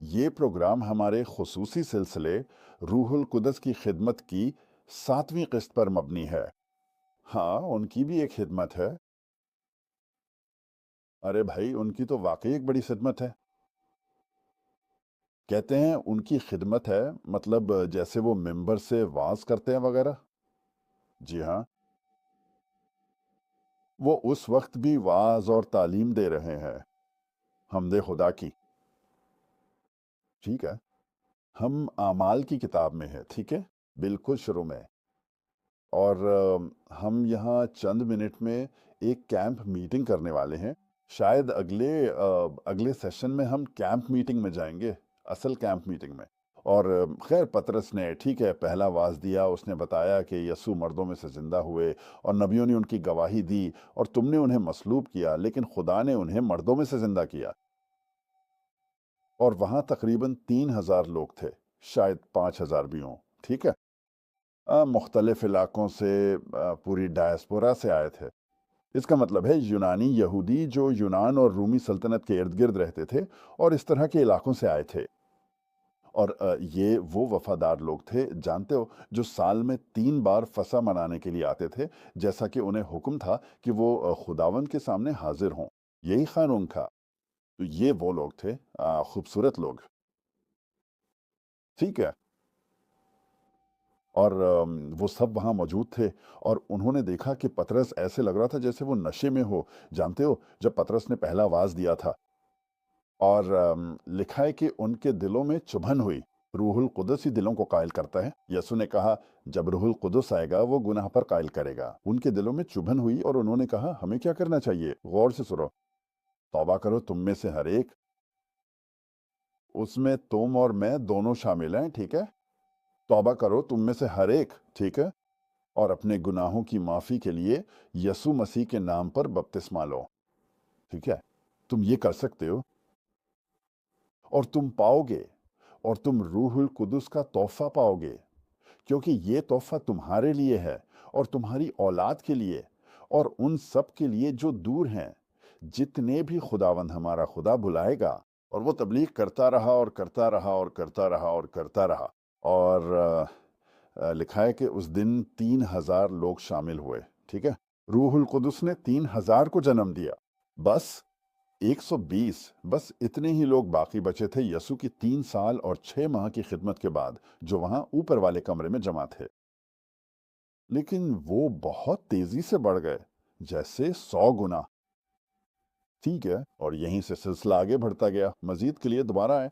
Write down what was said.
یہ پروگرام ہمارے خصوصی سلسلے روح القدس کی خدمت کی 7ویں قسط پر مبنی ہے۔ ہاں، ان کی بھی ایک خدمت ہے۔ ارے بھائی، ان کی تو واقعی ایک بڑی خدمت ہے۔ کہتے ہیں ان کی خدمت ہے، مطلب جیسے وہ ممبر سے وعظ کرتے ہیں وغیرہ۔ جی ہاں، وہ اس وقت بھی وعظ اور تعلیم دے رہے ہیں، حمد خدا کی۔ ٹھیک ہے، ہم اعمال کی کتاب میں ہیں، ٹھیک ہے، بالکل شروع میں۔ اور ہم یہاں چند منٹ میں ایک کیمپ میٹنگ کرنے والے ہیں۔ شاید اگلے سیشن میں ہم کیمپ میٹنگ میں جائیں گے، اصل کیمپ میٹنگ میں۔ اور خیر پطرس نے ٹھیک ہے پہلا واز دیا، اس نے بتایا کہ یسوع مردوں میں سے زندہ ہوئے اور نبیوں نے ان کی گواہی دی، اور تم نے انہیں مصلوب کیا لیکن خدا نے انہیں مردوں میں سے زندہ کیا۔ اور وہاں تقریباً 3,000 لوگ تھے، شاید 5,000 بھی ہوں، ٹھیک ہے۔ مختلف علاقوں سے، پوری ڈائسپورا سے آئے تھے۔ اس کا مطلب ہے یونانی یہودی جو یونان اور رومی سلطنت کے ارد گرد رہتے تھے اور اس طرح کے علاقوں سے آئے تھے۔ اور یہ وہ وفادار لوگ تھے، جانتے ہو، جو سال میں 3 بار فسح منانے کے لیے آتے تھے، جیسا کہ انہیں حکم تھا کہ وہ خداوند کے سامنے حاضر ہوں۔ یہی قانون تھا۔ تو یہ وہ لوگ تھے، خوبصورت لوگ، ٹھیک ہے۔ اور وہ سب وہاں موجود تھے، اور انہوں نے دیکھا کہ پطرس ایسے لگ رہا تھا جیسے وہ نشے میں ہو۔ جانتے ہو، جب پطرس نے پہلا واز دیا تھا، اور لکھا ہے کہ ان کے دلوں میں چبھن ہوئی۔ روح القدس ہی دلوں کو قائل کرتا ہے۔ یسوع نے کہا جب روح القدس آئے گا وہ گناہ پر قائل کرے گا۔ ان کے دلوں میں چبھن ہوئی اور انہوں نے کہا ہمیں کیا کرنا چاہیے؟ غور سے سنو۔ توبہ کرو تم میں سے ہر ایک، اس میں تم اور میں دونوں شامل ہیں، ٹھیک ہے۔ توبہ کرو تم میں سے ہر ایک، ٹھیک ہے، اور اپنے گناہوں کی معافی کے لیے یسوع مسیح کے نام پر بپتسمہ لو، ٹھیک ہے۔ تم یہ کر سکتے ہو، اور تم پاؤ گے، اور تم روح القدس کا تحفہ پاؤ گے، کیونکہ یہ تحفہ تمہارے لیے ہے اور تمہاری اولاد کے لیے اور ان سب کے لیے جو دور ہیں، جتنے بھی خداوند ہمارا خدا بلائے گا۔ اور وہ تبلیغ کرتا رہا اور کرتا رہا اور کرتا رہا اور کرتا رہا۔ اور لکھا ہے کہ اس دن 3,000 لوگ شامل ہوئے، ٹھیک ہے۔ روح القدس نے 3,000 کو جنم دیا، بس 120، بس اتنے ہی لوگ باقی بچے تھے یسوع کی 3 سال اور 6 ماہ کی خدمت کے بعد، جو وہاں اوپر والے کمرے میں جمع تھے۔ لیکن وہ بہت تیزی سے بڑھ گئے، جیسے 100 گنا، ٹھیک ہے۔ اور یہیں سے سلسلہ آگے بڑھتا گیا۔ مزید کے لیے دوبارہ آئے۔